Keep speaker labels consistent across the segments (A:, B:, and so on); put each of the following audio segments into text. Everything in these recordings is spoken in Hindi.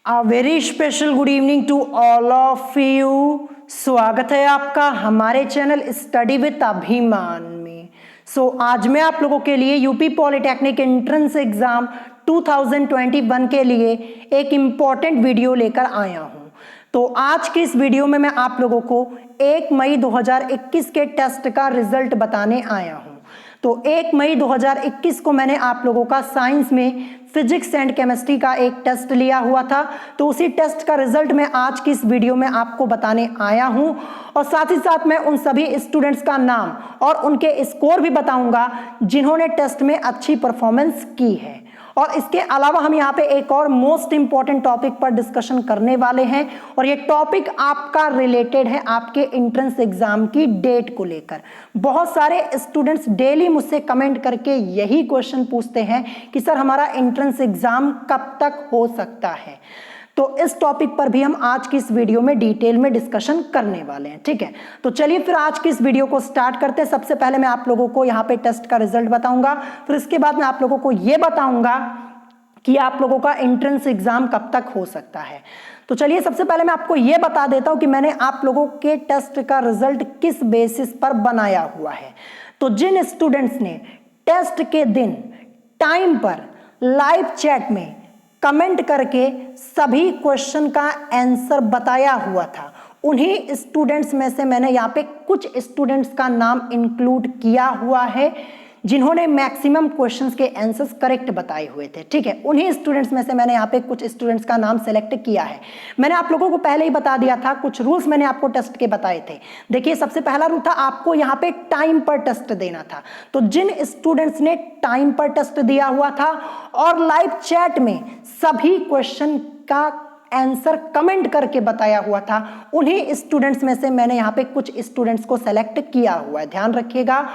A: A very special good evening to all of you। स्वागत है आपका हमारे चैनल स्टडी विद अभिमान में। आज मैं आप लोगों के लिए यूपी पॉलिटेक्निक एंट्रेंस एग्जाम 2021 के लिए एक इम्पॉर्टेंट वीडियो लेकर आया हूं। तो आज की इस वीडियो में मैं आप लोगों को 1 मई 2021 के टेस्ट का रिजल्ट बताने आया हूं। तो 1 मई 2021 को मैंने आप लोगों का साइंस में फिजिक्स एंड केमिस्ट्री का एक टेस्ट लिया हुआ था। तो उसी टेस्ट का रिजल्ट मैं आज की इस वीडियो में आपको बताने आया हूं और साथ ही साथ मैं उन सभी स्टूडेंट्स का नाम और उनके स्कोर भी बताऊंगा जिन्होंने टेस्ट में अच्छी परफॉर्मेंस की है। और इसके अलावा हम यहाँ पे एक और मोस्ट इंपॉर्टेंट टॉपिक पर डिस्कशन करने वाले हैं और ये टॉपिक आपका रिलेटेड है आपके एंट्रेंस एग्जाम की डेट को लेकर। बहुत सारे स्टूडेंट्स डेली मुझसे कमेंट करके यही क्वेश्चन पूछते हैं कि सर हमारा एंट्रेंस एग्जाम कब तक हो सकता है। तो इस टॉपिक पर भी हम आज की इस वीडियो में डिटेल में डिस्कशन करने वाले हैं, ठीक है। तो चलिए फिर आज की इस वीडियो को स्टार्ट करते हैं। सबसे पहले मैं आप लोगों को यहाँ पे टेस्ट का रिजल्ट बताऊंगा, फिर इसके बाद मैं आप लोगों को ये बताऊंगा कि आप लोगों का एंट्रेंस एग्जाम कब तक हो सकता है। तो चलिए सबसे पहले मैं आपको ये बता देता हूं कि मैंने आप लोगों के टेस्ट का रिजल्ट किस बेसिस पर बनाया हुआ है। तो जिन स्टूडेंट्स ने टेस्ट के दिन टाइम पर लाइव चैट में कमेंट करके सभी क्वेश्चन का आंसर बताया हुआ था, उन्हीं स्टूडेंट्स में से मैंने यहाँ पे कुछ स्टूडेंट्स का नाम इंक्लूड किया हुआ है जिन्होंने मैक्सिमम क्वेश्चंस के आंसर्स करेक्ट बताए हुए थे, ठीक है। उन्हीं स्टूडेंट्स में से मैंने यहाँ पे कुछ स्टूडेंट्स का नाम सेलेक्ट किया है। मैंने आप लोगों को पहले ही बता दिया था, कुछ रूल्स मैंने आपको टेस्ट के बताए थे। देखिए सबसे पहला रूल था आपको यहाँ पे टाइम पर टेस्ट देना था। तो जिन स्टूडेंट्स ने टाइम पर टेस्ट दिया हुआ था और लाइव चैट में सभी क्वेश्चन का आंसर कमेंट करके बताया हुआ था, उन्हीं स्टूडेंट्स में से मैंने यहाँ पे कुछ स्टूडेंट्स को सेलेक्ट किया हुआ है, ध्यान रखिएगा।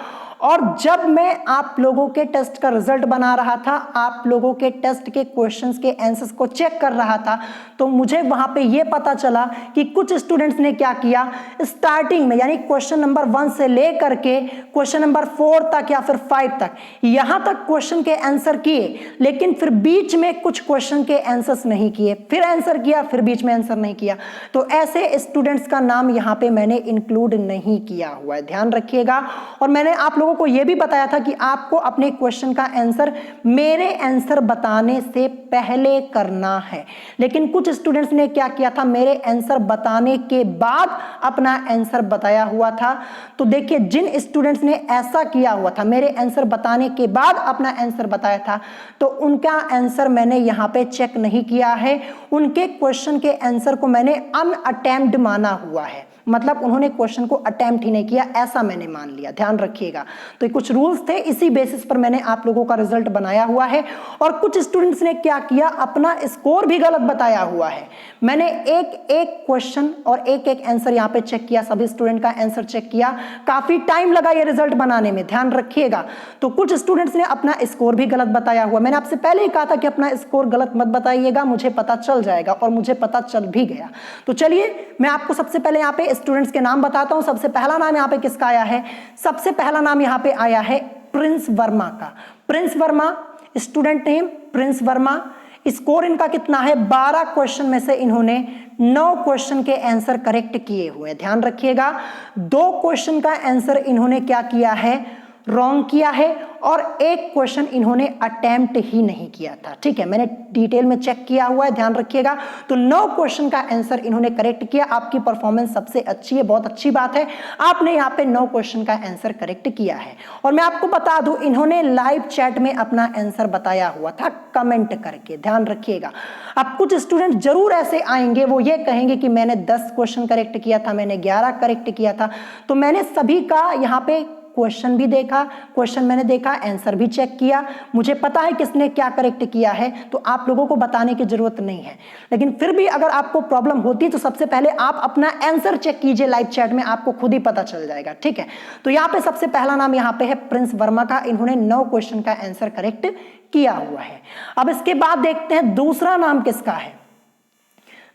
A: और जब मैं आप लोगों के टेस्ट का रिजल्ट बना रहा था, आप लोगों के टेस्ट के क्वेश्चंस के आंसर्स को चेक कर रहा था, तो मुझे वहां पे ये पता चला कि कुछ स्टूडेंट्स ने क्या किया, स्टार्टिंग में यानी क्वेश्चन नंबर 1 से लेकर के क्वेश्चन नंबर 4 तक या फिर 5 तक यहां तक क्वेश्चन के आंसर किए, लेकिन फिर बीच में कुछ क्वेश्चन के आंसर्स नहीं किए, फिर आंसर किया, फिर बीच में आंसर नहीं किया। तो ऐसे स्टूडेंट्स का नाम यहाँ पे मैंने इंक्लूड नहीं किया हुआ है, ध्यान रखिएगा। और मैंने आप लोगों को यह भी बताया था कि आपको अपने क्वेश्चन का आंसर मेरे आंसर बताने से पहले करना है, लेकिन कुछ स्टूडेंट्स ने क्या किया था, मेरे आंसर बताने के बाद अपना आंसर बताया हुआ था। तो देखिए जिन स्टूडेंट्स ने ऐसा किया हुआ था, मेरे आंसर बताने के बाद अपना आंसर बताया था, तो उनका आंसर मैंने यहाँ पे चेक नहीं किया है। उनके क्वेश्चन के आंसर को मैंने अनअटेम्प्ट माना हुआ है, मतलब उन्होंने क्वेश्चन को अटेम्प्ट ही नहीं किया, ऐसा मैंने मान लिया, ध्यान रखिएगा। तो कुछ रूल्स थे, इसी बेसिस पर मैंने आप लोगों का रिजल्ट बनाया हुआ है। और कुछ स्टूडेंट्स ने क्या किया, अपना स्कोर भी गलत बताया हुआ है। मैंने एक एक क्वेश्चन और एक एक आंसर यहाँ पे चेक किया, सभी स्टूडेंट का आंसर चेक किया, काफी टाइम लगा ये रिजल्ट बनाने में, ध्यान रखिएगा। तो कुछ स्टूडेंट्स ने अपना स्कोर भी गलत बताया हुआ। मैंने आपसे पहले ही कहा था कि अपना स्कोर गलत मत बताइएगा, मुझे पता चल जाएगा, और मुझे पता चल भी गया। तो चलिए मैं आपको सबसे पहले यहाँ पे स्टूडेंट्स के नाम बताता हूं। सबसे पहला नाम यहाँ पे किसका आया है, सबसे पहला नाम यहाँ पे आया है प्रिंस वर्मा का। Prince Verma, student name Prince Verma. Score इनका कितना है, 12 क्वेश्चन में से इन्होंने 9 क्वेश्चन के आंसर करेक्ट किए हुए, ध्यान रखिएगा। 2 क्वेश्चन का आंसर इन्होंने क्या किया है, रॉन्ग किया है, और एक क्वेश्चन इन्होंने अटेम्प्ट ही नहीं किया था, ठीक है। मैंने डिटेल में चेक किया हुआ है, ध्यान रखिएगा। तो 9 क्वेश्चन का आंसर इन्होंने करेक्ट किया। आपकी परफॉर्मेंस सबसे अच्छी है, बहुत अच्छी बात है, आपने यहाँ पे 9 क्वेश्चन का आंसर करेक्ट किया है। और मैं आपको बता दूं, इन्होंने लाइव चैट में अपना आंसर बताया हुआ था कमेंट करके, ध्यान रखिएगा। अब कुछ स्टूडेंट जरूर ऐसे आएंगे, वो ये कहेंगे कि मैंने 10 क्वेश्चन करेक्ट किया था, मैंने 11 करेक्ट किया था। तो मैंने सभी का यहाँ पे क्वेश्चन भी देखा, क्वेश्चन मैंने देखा, आंसर भी चेक किया, मुझे पता है किसने क्या करेक्ट किया है, तो आप लोगों को बताने की जरूरत नहीं है। लेकिन फिर भी अगर आपको प्रॉब्लम होती है तो सबसे पहले आप अपना आंसर चेक कीजिए लाइव चैट में, आपको खुद ही पता चल जाएगा, ठीक है। तो यहाँ पे सबसे पहला नाम यहाँ पे है प्रिंस वर्मा का, इन्होंने 9 क्वेश्चन का आंसर करेक्ट किया हुआ है। अब इसके बाद देखते हैं दूसरा नाम किसका है।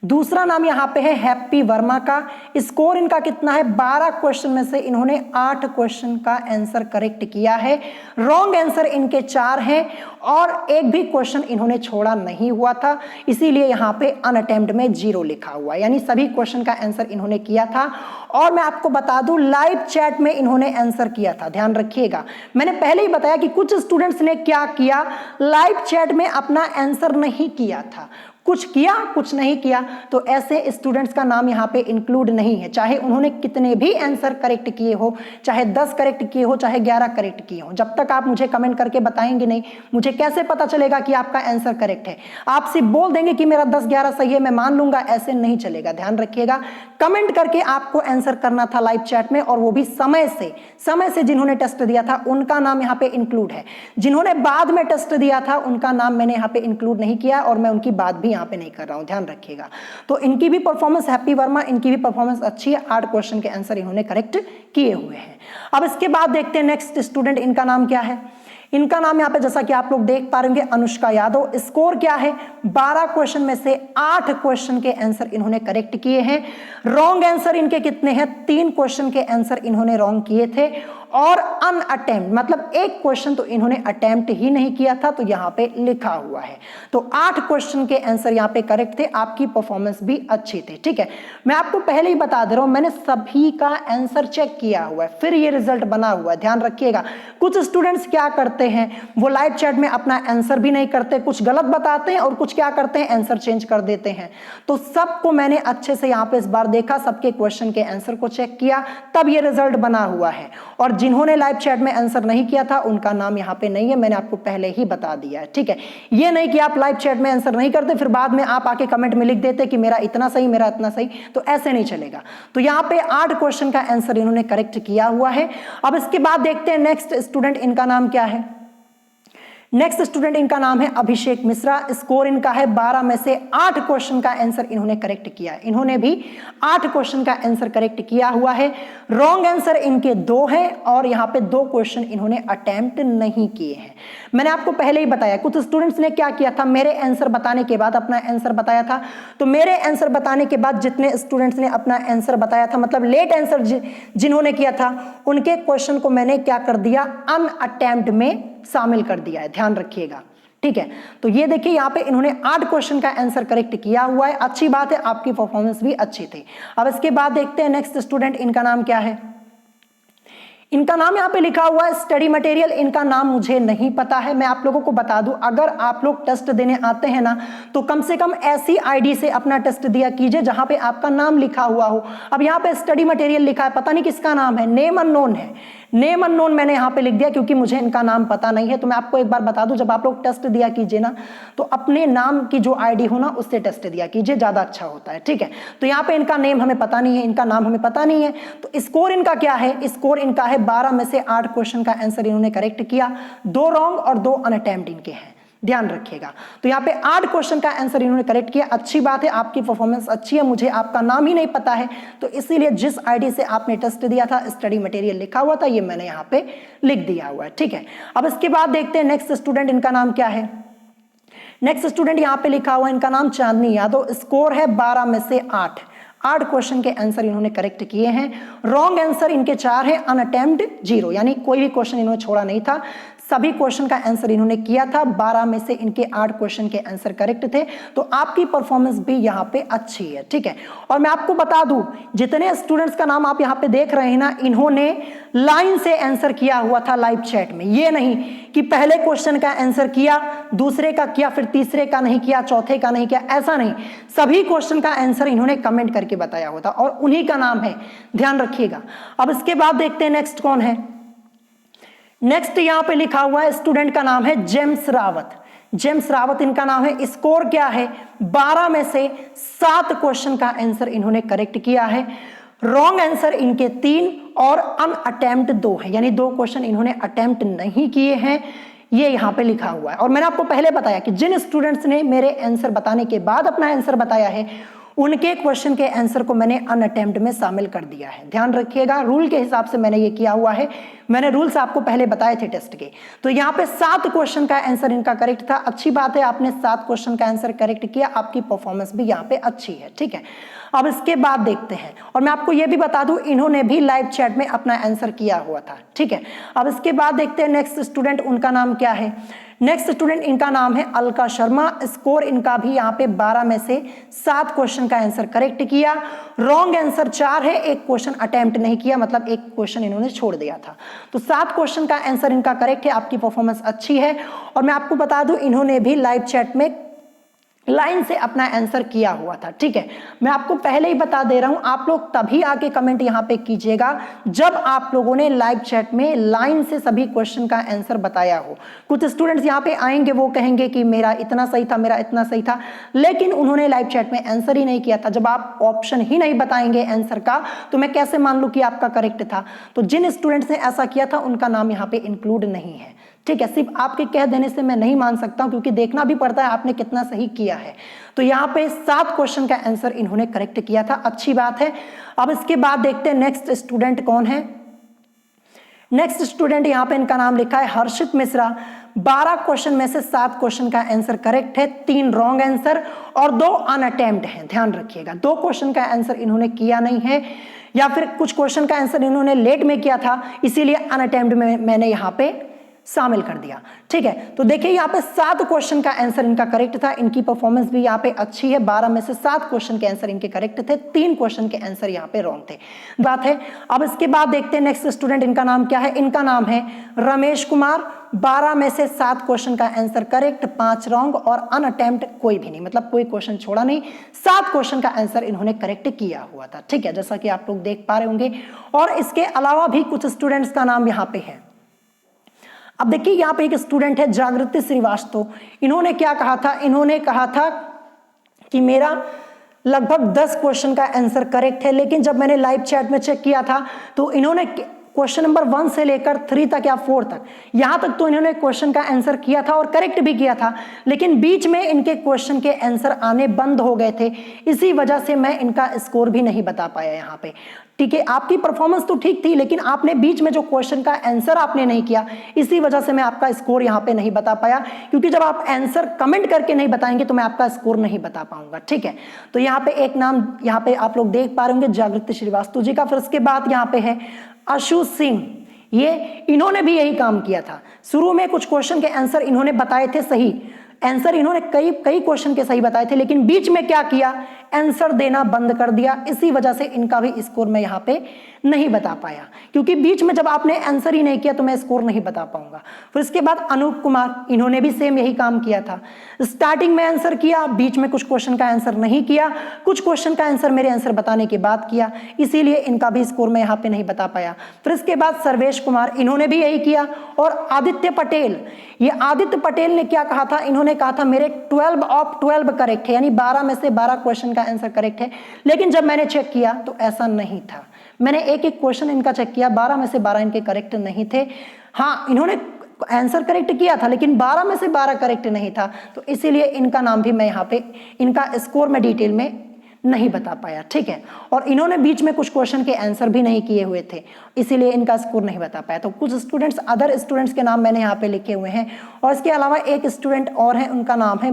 A: दूसरा नाम यहाँ पे है हैप्पी वर्मा का। स्कोर इनका कितना है? 12 क्वेश्चन में से इन्होंने 8 क्वेश्चन का आंसर करेक्ट किया है। रॉन्ग आंसर इनके 4 हैं और एक भी क्वेश्चन इन्होंने छोड़ा नहीं हुआ था, इसीलिए यहाँ पे अनअटेम्प्ट में 0 लिखा हुआ है, यानी सभी क्वेश्चन का आंसर इन्होंने किया था। और मैं आपको बता दूं लाइव चैट में इन्होंने आंसर किया था, ध्यान रखिएगा। मैंने पहले ही बताया कि कुछ स्टूडेंट्स ने क्या किया, लाइव चैट में अपना आंसर नहीं किया था, कुछ किया कुछ नहीं किया, तो ऐसे स्टूडेंट्स का नाम यहाँ पे इंक्लूड नहीं है, चाहे उन्होंने कितने भी आंसर करेक्ट किए हो, चाहे 10 करेक्ट किए हो, चाहे 11 करेक्ट किए हो। जब तक आप मुझे कमेंट करके बताएंगे नहीं, मुझे कैसे पता चलेगा कि आपका आंसर करेक्ट है? आप सिर्फ बोल देंगे कि मेरा 10-11 सही है, मैं मान लूंगा, ऐसे नहीं चलेगा। ध्यान रखिएगा, कमेंट करके आपको आंसर करना था लाइव चैट में, और वो भी समय से जिन्होंने टेस्ट दिया था उनका नाम यहाँ पे इंक्लूड है। जिन्होंने बाद में टेस्ट दिया था उनका नाम मैंने यहाँ पे इंक्लूड नहीं किया, और मैं उनकी बात भी यहाँ पे नहीं कर रहा हूं, ध्यान रखिएगा। तो इनकी भी परफॉर्मेंस, हैप्पी वर्मा, इनकी भी परफॉर्मेंस अच्छी है, 8 क्वेश्चन के आंसर इन्होंने करेक्ट किए हुए हैं। अब इसके बाद देखते हैं नेक्स्ट स्टूडेंट, इनका नाम क्या है? इनका नाम यहाँ पे जैसा कि आप लोग देख पा रहे होंगे, अनुष्का यादव। स्कोर क्या है? 12 क्वेश्चन में से 8 क्वेश्चन के आंसर इन्होंने करेक्ट किए हैं। रॉन्ग आंसर इनके कितने हैं? 3 क्वेश्चन के आंसर इन्होंने रॉन्ग किए थे, और अनअटेम्प्ट मतलब एक क्वेश्चन तो इन्होंने अटेम्प्ट ही नहीं किया था, तो यहाँ पे लिखा हुआ है। तो 8 क्वेश्चन के आंसर यहाँ पे करेक्ट थे, आपकी परफॉर्मेंस भी अच्छी थी। ठीक है, मैं आपको पहले ही बता दे रहा हूं, मैंने सभी का आंसर चेक किया हुआ है, फिर ये रिजल्ट बना हुआ है, ध्यान रखिएगा। कुछ स्टूडेंट्स क्या करते हैं, वो लाइव चैट में अपना आंसर भी नहीं करते, कुछ गलत बताते हैं, और कुछ क्या करते हैं, आंसर चेंज कर देते हैं। तो सबको मैंने अच्छे से यहाँ पे इस बार देखा, सबके क्वेश्चन के आंसर को चेक किया, तब ये रिजल्ट बना हुआ है। और जिन्होंने लाइव चैट में आंसर नहीं किया था उनका नाम यहाँ पे नहीं है, मैंने आपको पहले ही बता दिया है। ठीक है, ये नहीं कि आप लाइव चैट में आंसर नहीं करते फिर बाद में आप आके कमेंट में लिख देते कि मेरा इतना सही, मेरा इतना सही, तो ऐसे नहीं चलेगा। तो यहाँ पे 8 क्वेश्चन का आंसर इन्होंने करेक्ट किया हुआ है। अब इसके बाद देखते हैं नेक्स्ट स्टूडेंट, इनका नाम क्या है? नेक्स्ट स्टूडेंट इनका नाम है अभिषेक मिश्रा। स्कोर इनका है 12 में से 8 क्वेश्चन का आंसर इन्होंने करेक्ट किया। इन्होंने भी 8 क्वेश्चन का आंसर करेक्ट किया हुआ है। रॉन्ग आंसर इनके 2 हैं, और यहाँ पे 2 क्वेश्चन इन्होंने अटेम्प्ट नहीं किए हैं। मैंने आपको पहले ही बताया, कुछ स्टूडेंट्स ने क्या किया था, मेरे आंसर बताने के बाद अपना आंसर बताया था। तो मेरे आंसर बताने के बाद जितने स्टूडेंट्स ने अपना आंसर बताया था, मतलब लेट आंसर जिन्होंने किया था, उनके क्वेश्चन को मैंने क्या कर दिया, अनअटेम्प्ट में शामिल कर दिया है, ध्यान रखिएगा। ठीक है, तो ये देखिए यहाँ पे इन्होंने 8 क्वेश्चन का आंसर करेक्ट किया हुआ है, अच्छी बात है, आपकी परफॉर्मेंस भी अच्छी थी। अब इसके बाद देखते हैं नेक्स्ट स्टूडेंट, इनका नाम क्या है? इनका नाम यहाँ पे लिखा हुआ है स्टडी मटेरियल, इनका नाम मुझे नहीं पता है। मैं आप लोगों को बता दूं, अगर आप लोग टेस्ट देने आते हैं ना, तो कम से कम ऐसी आईडी से अपना टेस्ट दिया कीजिए जहां पे आपका नाम लिखा हुआ हो। अब यहाँ पे स्टडी मटेरियल लिखा है, पता नहीं किसका नाम है, नेम अननोन है, नेम अननोन मैंने यहाँ पे लिख दिया क्योंकि मुझे इनका नाम पता नहीं है। तो मैं आपको एक बार बता दूं, जब आप लोग टेस्ट दिया कीजिए ना, तो अपने नाम की जो आईडी हो ना उससे टेस्ट दिया कीजिए, ज्यादा अच्छा होता है। ठीक है, तो यहाँ पे इनका नेम हमें पता नहीं है, इनका नाम हमें पता नहीं है। तो स्कोर इनका क्या है? स्कोर इनका है 12 में से 8 क्वेश्चन का आंसर इन्होंने करेक्ट किया, 2 रॉन्ग और 2 अनअटेम्प्ट इनके हैं, ध्यान रखिएगा। तो यहाँ पे 8 क्वेश्चन का आंसर इन्होंने करेक्ट किया, अच्छी बात है, आपकी परफॉर्मेंस अच्छी है। मुझे आपका नाम ही नहीं पता है, तो इसीलिए जिस आईडी से आपने टेस्ट दिया था, स्टडी मटेरियल लिखा हुआ था, ये मैंने यहाँ पे लिख दिया हुआ है। ठीक है, अब इसके बाद देखते हैं नेक्स्ट स्टूडेंट, इनका नाम क्या है? नेक्स्ट स्टूडेंट यहाँ पे लिखा हुआ है, इनका नाम चांदनी यादव। स्कोर है 12 में से 8 क्वेश्चन के आंसर इन्होंने करेक्ट किए हैं। रॉन्ग आंसर इनके 4 हैं, अनअटेम्प्ट 0, यानी कोई भी क्वेश्चन इन्होंने छोड़ा नहीं था, सभी क्वेश्चन का आंसर इन्होंने किया था। 12 में से इनके 8 क्वेश्चन के आंसर करेक्ट थे, तो आपकी परफॉर्मेंस भी यहाँ पे अच्छी है। ठीक है, और मैं आपको बता दूं, जितने स्टूडेंट्स का नाम आप यहाँ पे देख रहे हैं ना, इन्होंने लाइन से आंसर किया हुआ था लाइव चैट में। ये नहीं कि पहले क्वेश्चन का आंसर किया, दूसरे का किया, फिर तीसरे का नहीं किया, चौथे का नहीं किया, ऐसा नहीं, सभी क्वेश्चन का आंसर इन्होंने कमेंट करके बताया होता, और उन्हीं का नाम है, ध्यान रखिएगा। अब इसके बाद देखते हैं नेक्स्ट कौन है। नेक्स्ट यहां पे लिखा हुआ है, स्टूडेंट का नाम है जेम्स रावत। जेम्स रावत इनका नाम है। स्कोर क्या है? 12 में से 7 क्वेश्चन का आंसर इन्होंने करेक्ट किया है। रॉन्ग आंसर इनके 3 और अनअटेम्प्ट 2 है, यानी 2 क्वेश्चन इन्होंने अटेम्प्ट नहीं किए हैं, ये यहां पे लिखा हुआ है। और मैंने आपको पहले बताया कि जिन स्टूडेंट्स ने मेरे आंसर बताने के बाद अपना आंसर बताया है, उनके क्वेश्चन के आंसर को मैंने अनअटेम्प्ट में शामिल कर दिया है, ध्यान रखिएगा। रूल के हिसाब से मैंने ये किया हुआ है। मैंने रूल्स आपको पहले बताए थे टेस्ट के। तो यहाँ पे 7 क्वेश्चन का आंसर इनका करेक्ट था। अच्छी बात है, आपने 7 क्वेश्चन का आंसर करेक्ट किया, आपकी परफॉर्मेंस भी यहाँ पे अच्छी है, ठीक है। अब इसके बाद देखते हैं, और मैं आपको ये भी बता दूं इन्होंने भी लाइव चैट में अपना आंसर किया हुआ था, ठीक है। अब इसके बाद देखते हैं नेक्स्ट स्टूडेंट, उनका नाम क्या है। नेक्स्ट स्टूडेंट इनका नाम है अलका शर्मा। स्कोर इनका भी यहाँ पे 12 में से 7 क्वेश्चन का आंसर करेक्ट किया। रॉन्ग आंसर 4 है, एक क्वेश्चन अटेम्प्ट नहीं किया, मतलब एक क्वेश्चन इन्होंने छोड़ दिया था। तो 7 क्वेश्चन का आंसर इनका करेक्ट है, आपकी परफॉर्मेंस अच्छी है। और मैं आपको बता दूं इन्होंने भी लाइव चैट में लाइन से अपना आंसर किया हुआ था, ठीक है। मैं आपको पहले ही बता दे रहा हूं, आप लोग तभी आके कमेंट यहां पे कीजिएगा जब आप लोगों ने लाइव चैट में लाइन से सभी क्वेश्चन का आंसर बताया हो। कुछ स्टूडेंट्स यहां पे आएंगे, वो कहेंगे कि मेरा इतना सही था, मेरा इतना सही था, लेकिन उन्होंने लाइव चैट में आंसर ही नहीं किया था। जब आप ऑप्शन ही नहीं बताएंगे आंसर का, तो मैं कैसे मान लूं कि आपका करेक्ट था। तो जिन स्टूडेंट्स ने ऐसा किया था उनका नाम यहाँ पे इंक्लूड नहीं है, ठीक है। सिर्फ आपके कह देने से मैं नहीं मान सकता हूं, क्योंकि देखना भी पड़ता है आपने कितना सही किया है। तो यहाँ पे 7 क्वेश्चन का आंसर इन्होंने करेक्ट किया था, अच्छी बात है। अब इसके बाद देखते हैं नेक्स्ट स्टूडेंट कौन है। नेक्स्ट स्टूडेंट यहाँ पे इनका नाम लिखा है हर्षित मिश्रा। 12 क्वेश्चन में से 7 क्वेश्चन का आंसर करेक्ट है, 3 रॉन्ग आंसर और 2 अनअटेम्प्ट हैं। ध्यान रखिएगा, 2 क्वेश्चन का आंसर इन्होंने किया नहीं है, या फिर कुछ क्वेश्चन का आंसर इन्होंने लेट में किया था, इसीलिए अनअटेम्प्ट में मैंने यहाँ पे शामिल कर दिया, ठीक है। तो देखिए यहाँ पे 7 क्वेश्चन का आंसर इनका करेक्ट था, इनकी परफॉर्मेंस भी यहाँ पे अच्छी है। 12 में से 7 क्वेश्चन के आंसर इनके करेक्ट थे, 3 क्वेश्चन के आंसर यहाँ पे रॉन्ग थे, बात है। अब इसके बाद देखते हैं नेक्स्ट स्टूडेंट, इनका नाम क्या है। इनका नाम है रमेश कुमार। 12 में से 7 क्वेश्चन का आंसर करेक्ट, 5 रॉन्ग और अनअटेम्प्ट कोई भी नहीं, मतलब कोई क्वेश्चन छोड़ा नहीं। 7 क्वेश्चन का आंसर इन्होंने करेक्ट किया हुआ था, ठीक है, जैसा कि आप लोग देख पा रहे होंगे। और इसके अलावा भी कुछ स्टूडेंट्स का नाम यहाँ पे है। अब देखिए यहाँ पे एक स्टूडेंट है जागृति श्रीवास्तव। इन्होंने क्या कहा था, इन्होंने कहा था कि मेरा लगभग 10 क्वेश्चन का आंसर करेक्ट है, लेकिन जब मैंने लाइव चैट में चेक किया था तो इन्होंने क्वेश्चन नंबर 1 से लेकर 3 तक या 4 तक, यहां तक तो इन्होंने क्वेश्चन का आंसर किया था और करेक्ट भी किया था, लेकिन बीच में इनके क्वेश्चन के आंसर आने बंद हो गए थे। इसी वजह से मैं इनका स्कोर भी नहीं बता पाया यहाँ पे, ठीक है। आपकी परफॉर्मेंस तो ठीक थी, लेकिन आपने बीच में जो क्वेश्चन का आंसर आपने नहीं किया, इसी वजह से मैं आपका स्कोर यहाँ पे नहीं बता पाया, क्योंकि जब आप आंसर कमेंट करके नहीं बताएंगे तो मैं आपका स्कोर नहीं बता पाऊंगा, ठीक है। तो यहाँ पे एक नाम यहाँ पे आप लोग देख पा रहे होंगे जागृति श्रीवास्तव जी का। फिर उसके बाद यहाँ पे है अशु सिंह। ये इन्होंने भी यही काम किया था। शुरू में कुछ क्वेश्चन के आंसर इन्होंने बताए थे सही, आंसर इन्होंने कई क्वेश्चन के सही बताए थे, लेकिन बीच में क्या किया, आंसर देना बंद कर दिया। इसी वजह से इनका भी स्कोर मैं यहाँ पे नहीं बता पाया, क्योंकि बीच में जब आपने आंसर ही नहीं किया तो मैं स्कोर नहीं बता पाऊंगा। फिर इसके बाद अनूप कुमार, इन्होंने भी सेम यही काम किया था। स्टार्टिंग में आंसर किया, बीच में कुछ क्वेश्चन का आंसर नहीं किया, कुछ क्वेश्चन का आंसर मेरे आंसर बताने के बाद किया, इसीलिए इनका भी स्कोर मैं यहाँ पे नहीं बता पाया। फिर इसके बाद सर्वेश कुमार, इन्होंने भी यही किया। और आदित्य पटेल, ये आदित्य पटेल ने क्या कहा था, इन्होंने कहा था मेरे 12 ऑफ 12 करेक्ट है, यानी 12 में से 12 क्वेश्चन का आंसर करेक्ट है, लेकिन जब मैंने चेक किया तो ऐसा नहीं था। मैंने एक एक क्वेश्चन इनका चेक किया, 12 में से 12 इनके करेक्ट नहीं थे। हाँ, इन्होंने आंसर करेक्ट किया था, लेकिन 12 में से 12 करेक्ट नहीं था, तो इसीलिए इनका नाम भी मैं यहाँ पे इनका स्कोर में डिटेल में नहीं बता पाया, ठीक है। और इन्होंने बीच में कुछ क्वेश्चन के आंसर भी नहीं किए हुए थे, इसीलिए इनका स्कोर नहीं बता पाया। तो कुछ स्टूडेंट्स, अदर स्टूडेंट्स के नाम मैंने यहाँ पे लिखे हुए हैं। और इसके अलावा एक स्टूडेंट और है, उनका नाम है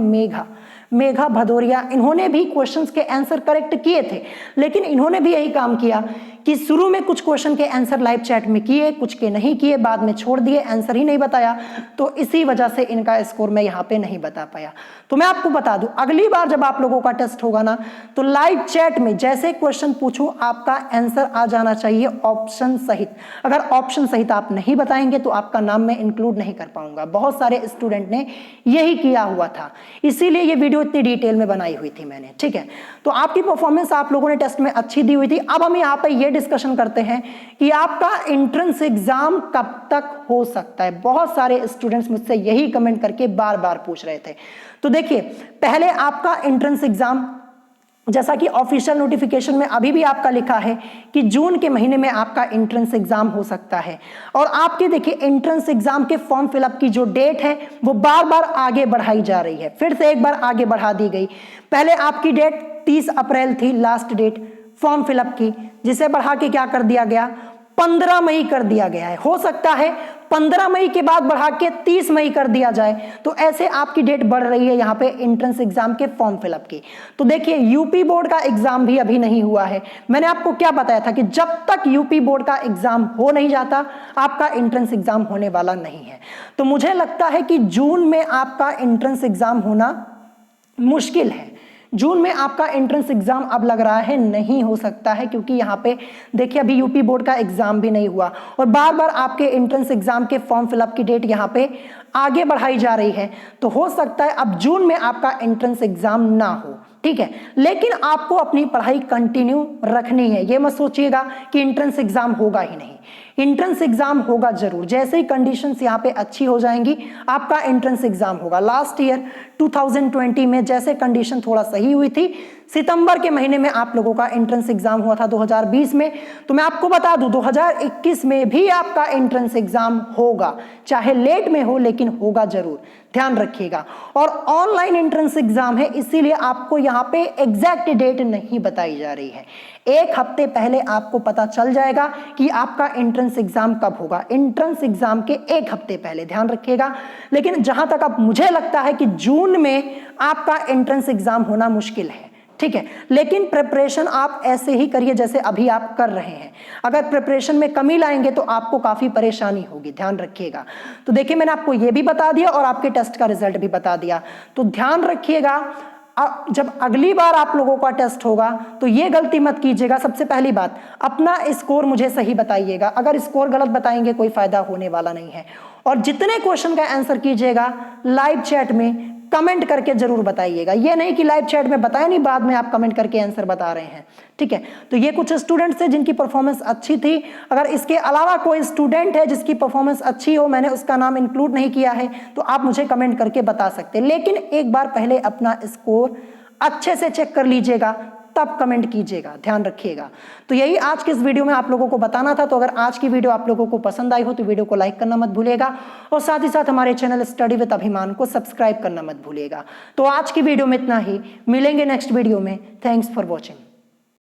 A: मेघा भदौरिया। इन्होंने भी क्वेश्चंस के आंसर करेक्ट किए थे, लेकिन इन्होंने भी यही काम किया कि शुरू में कुछ क्वेश्चन के आंसर लाइव चैट में किए, कुछ के नहीं किए, बाद में छोड़ दिए, आंसर ही नहीं बताया, तो इसी वजह से इनका स्कोर मैं यहाँ पे नहीं बता पाया। तो मैं आपको बता दूं, अगली बार जब आप लोगों का टेस्ट होगा ना, तो लाइव चैट में जैसे क्वेश्चन पूछूं, आपका आंसर आ जाना चाहिए ऑप्शन सहित। अगर ऑप्शन सहित आप नहीं बताएंगे तो आपका नाम मैं इंक्लूड नहीं कर पाऊंगा। बहुत सारे स्टूडेंट ने यही किया हुआ था, इसीलिए ये वीडियो इतनी डिटेल में बनाई हुई थी मैंने, ठीक है। तो आपकी परफॉर्मेंस आप लोगों ने टेस्ट में अच्छी दी हुई थी। अब हम यहाँ पे ये डिस्कशन करते हैं कि आपका एंट्रेंस एग्जाम कब तक हो सकता है। बहुत सारे स्टूडेंट्स मुझसे यही कमेंट करके बार बार पूछ रहे थे। तो देखिए, पहले आपका एंट्रेंस एग्जाम, जैसा कि ऑफिशियल नोटिफिकेशन में अभी भी आपका लिखा है कि जून के महीने में आपका एंट्रेंस एग्जाम हो सकता है। और आपके देखिए एंट्रेंस एग्जाम के फॉर्म फिलअप की जो डेट है वो बार बार आगे बढ़ाई जा रही है, फिर से एक बार आगे बढ़ा दी गई। पहले आपकी डेट 30 अप्रैल थी लास्ट डेट फॉर्म फिलअप की, जिसे बढ़ा के क्या कर दिया गया 15 मई कर दिया गया है। हो सकता है 15 मई के बाद बढ़ा के 30 मई कर दिया जाए, तो ऐसे आपकी डेट बढ़ रही है यहाँ पे एंट्रेंस एग्जाम के फॉर्म फिलअप की। तो देखिए यूपी बोर्ड का एग्जाम भी अभी नहीं हुआ है। मैंने आपको क्या बताया था कि जब तक यूपी बोर्ड का एग्जाम हो नहीं जाता आपका एंट्रेंस एग्जाम होने वाला नहीं है। तो मुझे लगता है कि जून में आपका एंट्रेंस एग्जाम होना मुश्किल है। जून में आपका एंट्रेंस एग्जाम अब लग रहा है नहीं हो सकता है, क्योंकि यहाँ पे देखिए अभी यूपी बोर्ड का एग्जाम भी नहीं हुआ और बार बार आपके एंट्रेंस एग्जाम के फॉर्म फिलअप की डेट यहाँ पे आगे बढ़ाई जा रही है। तो हो सकता है अब जून में आपका एंट्रेंस एग्जाम ना हो, ठीक है। लेकिन आपको अपनी पढ़ाई कंटिन्यू रखनी है। ये मत सोचिएगा कि एंट्रेंस एग्जाम होगा ही नहीं, एंट्रेंस एग्जाम होगा जरूर। जैसे ही कंडीशंस यहाँ पे अच्छी हो जाएंगी आपका एंट्रेंस एग्जाम होगा। लास्ट ईयर 2020 में जैसे कंडीशन थोड़ा सही हुई थी, सितंबर के महीने में आप लोगों का एंट्रेंस एग्जाम हुआ था 2020 में। तो मैं आपको बता दूं 2021 में भी आपका एंट्रेंस एग्जाम होगा, चाहे लेट में हो लेकिन होगा जरूर, ध्यान रखिएगा। और ऑनलाइन एंट्रेंस एग्जाम है, इसीलिए आपको यहाँ पे एग्जैक्ट डेट नहीं बताई जा रही है। एक हफ्ते पहले आपको पता चल जाएगा कि आपका एंट्रेंस एग्जाम कब होगा, एंट्रेंस एग्जाम के एक हफ्ते पहले, ध्यान रखिएगा। लेकिन जहां तक अब मुझे लगता है कि जून में आपका एंट्रेंस एग्जाम होना मुश्किल है, ठीक है। लेकिन प्रिपरेशन आप ऐसे ही करिए जैसे अभी आप कर रहे हैं। अगर प्रिपरेशन में कमी लाएंगे तो आपको काफी परेशानी होगी, ध्यान रखिएगा। तो देखिए मैंने आपको यह भी बता दिया और आपके टेस्ट का रिजल्ट भी बता दिया। तो ध्यान रखिएगा जब अगली बार आप लोगों का टेस्ट होगा तो ये गलती मत कीजिएगा। सबसे पहली बात, अपना स्कोर मुझे सही बताइएगा। अगर स्कोर गलत बताएंगे कोई फायदा होने वाला नहीं है। और जितने क्वेश्चन का आंसर कीजिएगा लाइव चैट में कमेंट करके जरूर बताइएगा। ये नहीं कि लाइव चैट में बताया नहीं बाद में आप कमेंट करके आंसर बता रहे हैं, ठीक है। तो ये कुछ स्टूडेंट्स थे जिनकी परफॉर्मेंस अच्छी थी। अगर इसके अलावा कोई स्टूडेंट है जिसकी परफॉर्मेंस अच्छी हो, मैंने उसका नाम इंक्लूड नहीं किया है, तो आप मुझे कमेंट करके बता सकते हैं। लेकिन एक बार पहले अपना स्कोर अच्छे से चेक कर लीजिएगा, तब कमेंट कीजिएगा, ध्यान रखिएगा। तो यही आज के इस वीडियो में आप लोगों को बताना था। तो अगर आज की वीडियो आप लोगों को पसंद आई हो तो वीडियो को लाइक करना मत भूलिएगा और साथ ही साथ हमारे चैनल स्टडी विद अभिमान को सब्सक्राइब करना मत भूलिएगा। तो आज की वीडियो में इतना ही, मिलेंगे नेक्स्ट वीडियो में। Thanks for watching.